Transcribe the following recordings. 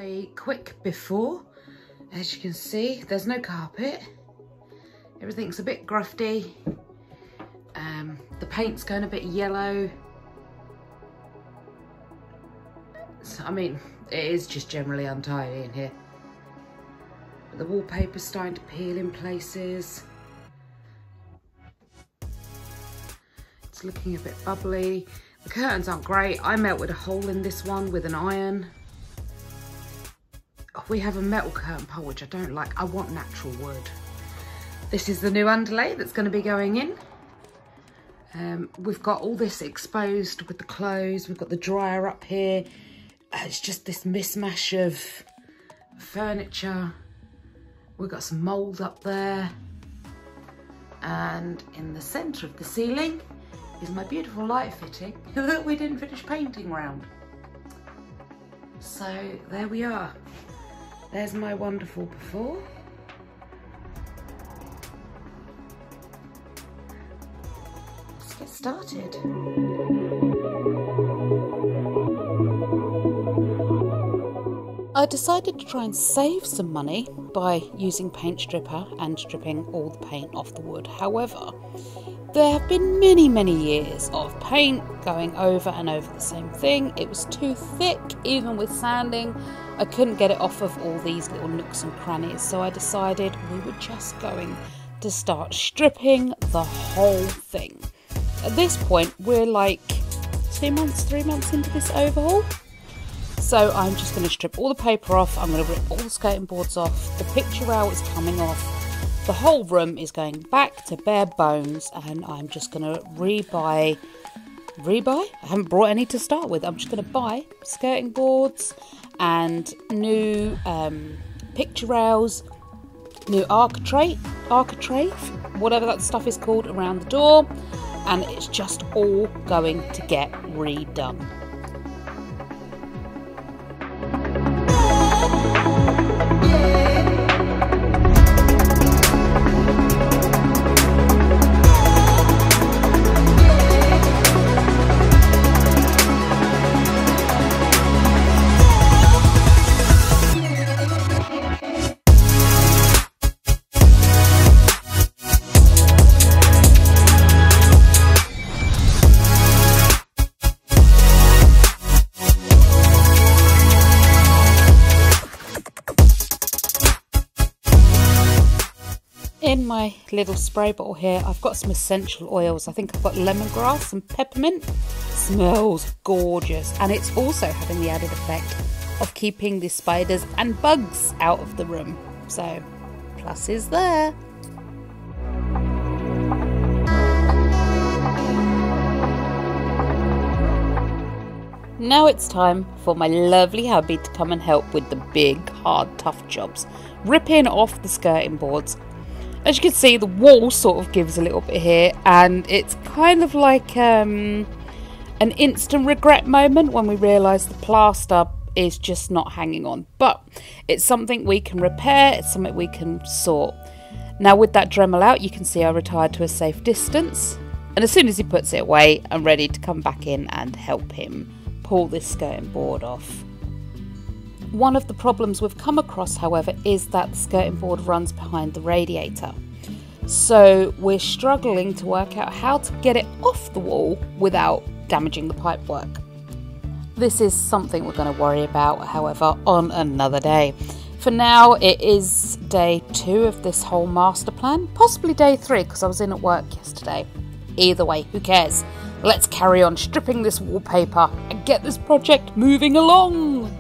a quick before. As you can see, there's no carpet. Everything's a bit grufty. The paint's going a bit yellow. So, I mean, it is just generally untidy in here. But the wallpaper's starting to peel in places. It's looking a bit bubbly. The curtains aren't great. I melted a hole in this one with an iron. Oh, we have a metal curtain pole, which I don't like. I want natural wood. This is the new underlay that's going to be going in. We've got all this exposed with the clothes. We've got the dryer up here. It's just this mismatch of furniture. We've got some mould up there. And in the centre of the ceiling is my beautiful light fitting that we didn't finish painting round. So there we are. There's my wonderful before. Let's get started. I decided to try and save some money by using paint stripper and stripping all the paint off the wood. However, there have been many years of paint going over and over the same thing. It was too thick, even with sanding. I couldn't get it off of all these little nooks and crannies, so I decided we were just going to start stripping the whole thing. At this point, we're like 3 months into this overhaul. So I'm just going to strip all the paper off. I'm going to rip all the skirting boards off. The picture rail is coming off. The whole room is going back to bare bones, and I'm just going to rebuy. I haven't brought any to start with. I'm just going to buy skirting boards and new picture rails, new architrave, whatever that stuff is called, around the door, and it's just all going to get redone. In my little spray bottle here, I've got some essential oils. I think I've got lemongrass and peppermint. Smells gorgeous, and it's also having the added effect of keeping the spiders and bugs out of the room. So, pluses there. Now it's time for my lovely hubby to come and help with the big, hard, tough jobs. Ripping off the skirting boards. As you can see, the wall sort of gives a little bit here, and it's kind of like an instant regret moment when we realise the plaster is just not hanging on. But it's something we can repair, it's something we can sort. Now with that Dremel out, you can see I retired to a safe distance, and as soon as he puts it away, I'm ready to come back in and help him pull this skirting board off. One of the problems we've come across, however, is that the skirting board runs behind the radiator. So we're struggling to work out how to get it off the wall without damaging the pipework. This is something we're going to worry about, however, on another day. For now, it is day 2 of this whole master plan, possibly day 3 because I was in at work yesterday. Either way, who cares? Let's carry on stripping this wallpaper and get this project moving along.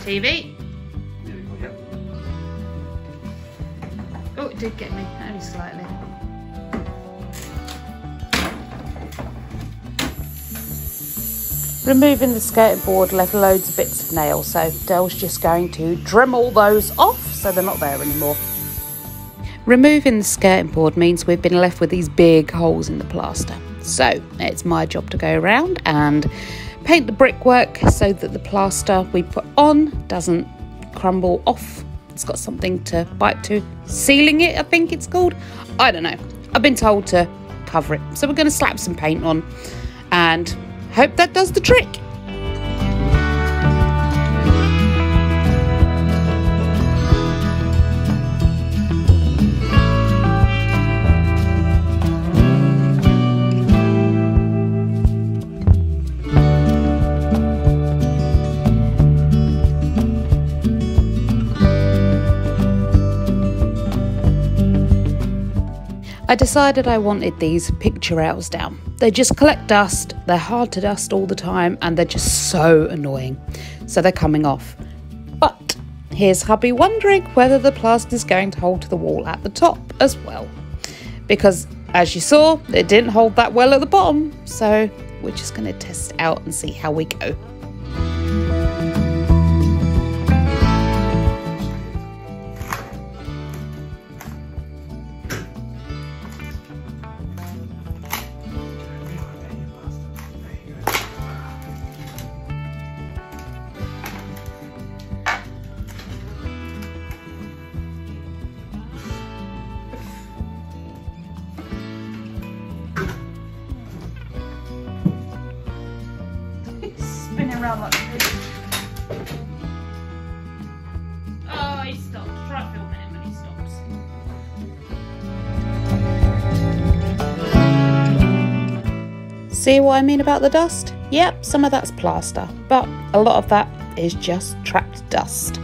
TV. Oh, it did get me, only slightly. Removing the skirting board left loads of bits of nails, so Dell's just going to trim all those off so they're not there anymore. Removing the skirting board means we've been left with these big holes in the plaster. So it's my job to go around and paint the brickwork so that the plaster we put on doesn't crumble off. It's got something to bite to. Sealing it, I think it's called. I don't know. I've been told to cover it. So we're going to slap some paint on and hope that does the trick. I decided I wanted these picture rails down. They just collect dust, they're hard to dust all the time, and they're just so annoying. So they're coming off. But here's hubby wondering whether the plaster's going to hold to the wall at the top as well. Because as you saw, it didn't hold that well at the bottom. So we're just going to test it out and see how we go. Around like this. Oh, he stopped. Try filming him when he stops. See what I mean about the dust? Yep, some of that's plaster, but a lot of that is just trapped dust.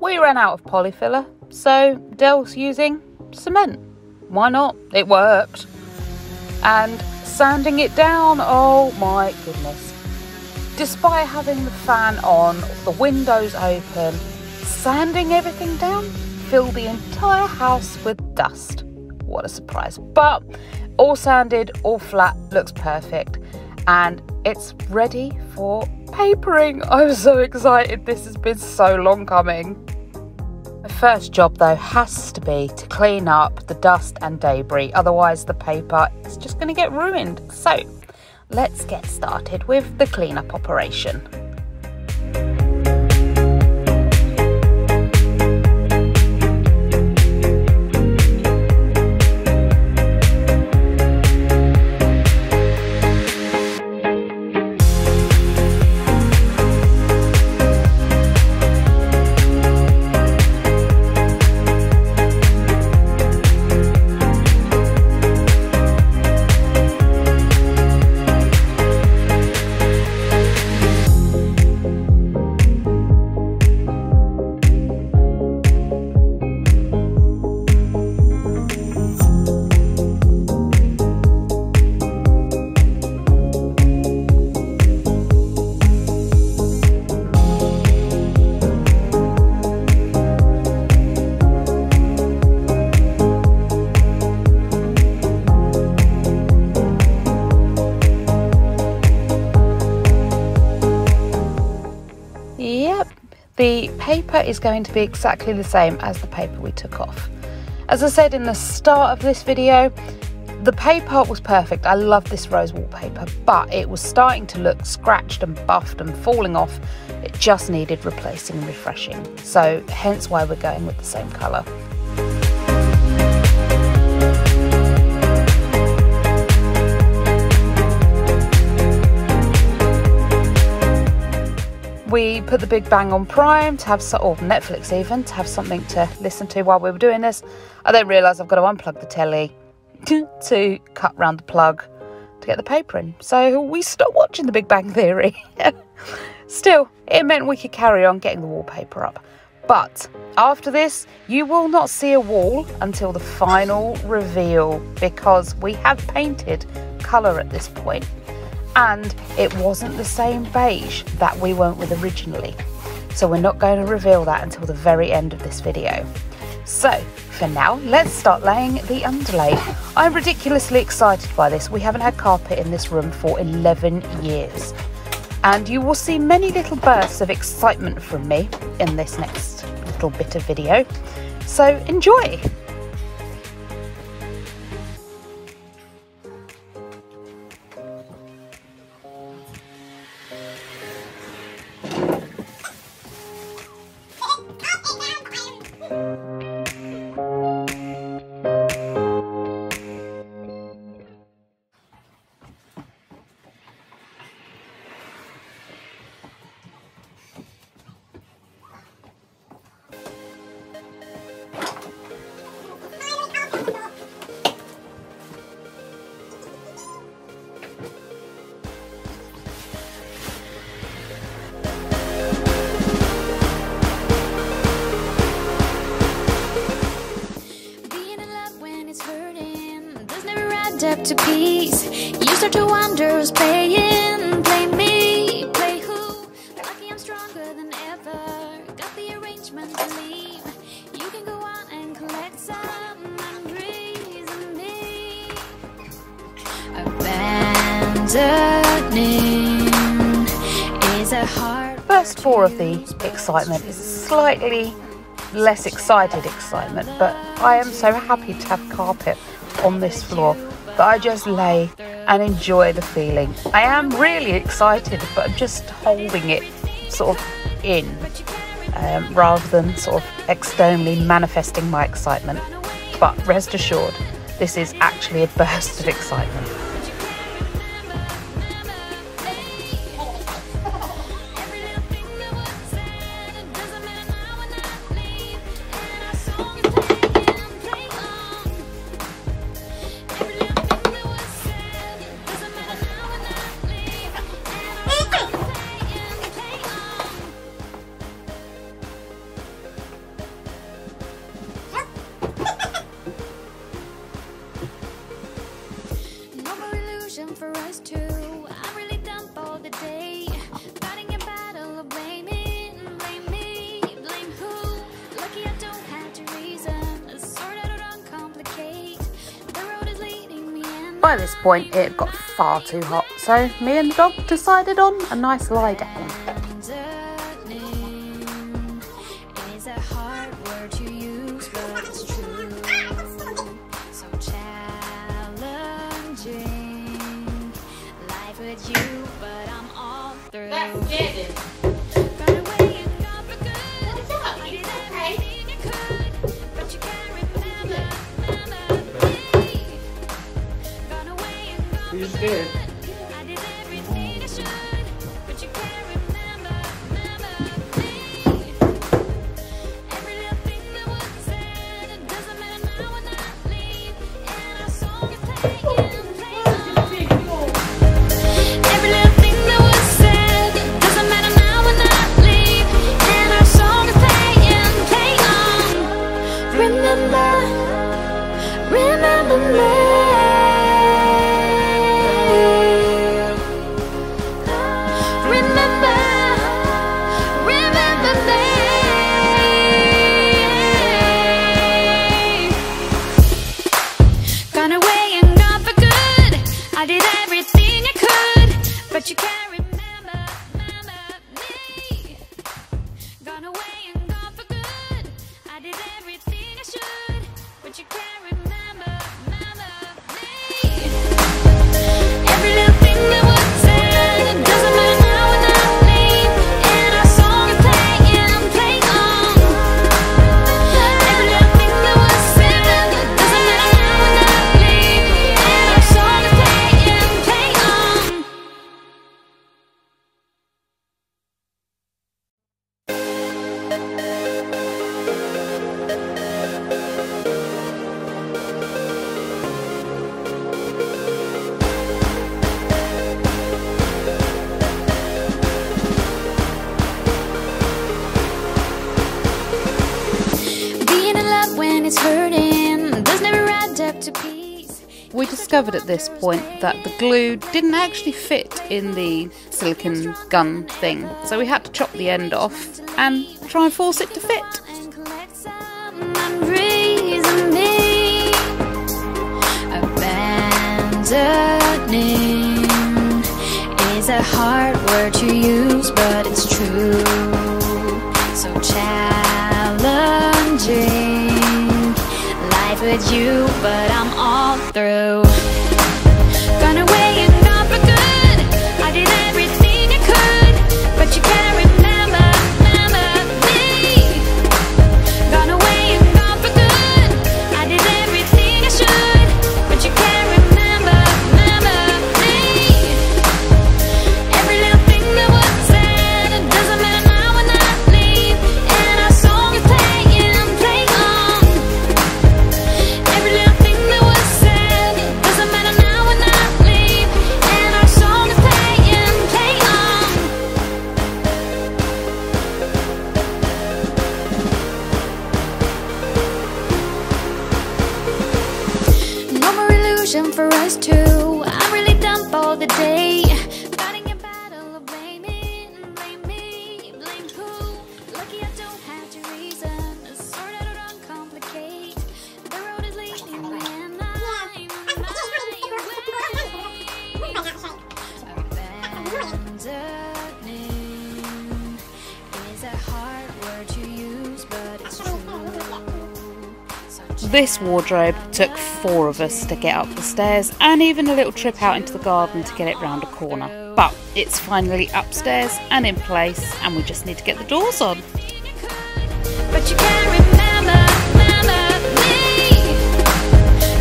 We ran out of polyfiller, so Dell's using cement. Why not? It worked. And sanding it down, oh my goodness. Despite having the fan on, the windows open, sanding everything down filled the entire house with dust. What a surprise. But all sanded, all flat, looks perfect. And it's ready for papering. I'm so excited. This has been so long coming. My first job though has to be to clean up the dust and debris, otherwise the paper is just going to get ruined. So let's get started with the cleanup operation. The paper is going to be exactly the same as the paper we took off. As I said in the start of this video, the paper was perfect. I love this rose wallpaper, but it was starting to look scratched and buffed and falling off. It just needed replacing and refreshing. So hence why we're going with the same colour. we put the Big Bang on Prime to have, or Netflix even, to have something to listen to while we were doing this. I then realised I've got to unplug the telly to cut round the plug to get the paper in. So we stopped watching the Big Bang Theory. Still, it meant we could carry on getting the wallpaper up. But after this, you will not see a wall until the final reveal, because we have painted colour at this point, and it wasn't the same beige that we went with originally. So we're not going to reveal that until the very end of this video. So for now, let's start laying the underlay. I'm ridiculously excited by this. We haven't had carpet in this room for 11 years. And you will see many little bursts of excitement from me in this next little bit of video. So enjoy! Up to peace, you start to wonder who's playing. Play me, play who? Lucky I'm stronger than ever. Got the arrangement to leave. You can go on and collect some memories of me. Abandoning is a hard. First four of the excitement is slightly less excited excitement, but I am so happy to have carpet on this floor that I just lay and enjoy the feeling. I am really excited, but I'm just holding it sort of in rather than sort of externally manifesting my excitement. But rest assured, this is actually a burst of excitement. For us two, I'm really done for the day. Fighting a battle of blaming, blame me, blame who? Lucky I don't have to reason, sort out or uncomplicate. The road is leading me in. By this point, it got far too hot, so me and the dog decided on a nice lie down. Is a hard word to use, but it's true. So challenging with you, but I'm all through. That's it. Got away and got for good. You did everything you could, but you can't remember me. Got away and got for good. I did everything I should, but you can't remember me. Every little thing that was said, it doesn't matter now when I leave, and our song is playing. Remember me. is hurting, does never add up to peace. We discovered at this point that the glue didn't actually fit in the silicone gun thing, so we had to chop the end off and try and force it to fit. And collect some unreason me. Abandoning is a hard word to use, but it's true. So challenging life with you, but I'm all through. Gone away and gone for good. I did everything I could, but you can't remember me. Gone away and gone for good. I did everything I should, but you can't remember me. Every little thing that was said, it doesn't matter now when I leave, and our song is playing on. Every little thing that was said, it doesn't matter now when I leave, and our song is playing on. No more illusion for us two. I'm really done for the day. Fighting a battle of blaming, blame me, blame who? Lucky I don't have to reason, sort out or uncomplicate. The road is leading when I'm my way. Abandoning is a hard word to use, but it's true. So This wardrobe took 4 of us to get up the stairs and even a little trip out into the garden to get it round a corner. But it's finally upstairs and in place, and we just need to get the doors on. but you can't remember me.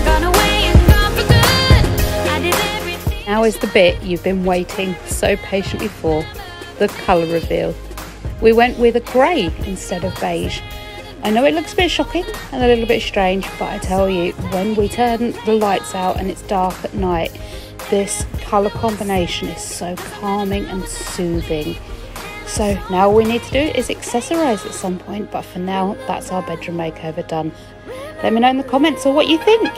Gone away and gone for good. I did everything. Now is the bit you've been waiting so patiently for, the colour reveal. We went with a grey instead of beige. I know it looks a bit shocking and a little bit strange, but I tell you, when we turn the lights out and it's dark at night, this colour combination is so calming and soothing. So now all we need to do is accessorise at some point, but for now, that's our bedroom makeover done. Let me know in the comments what you think.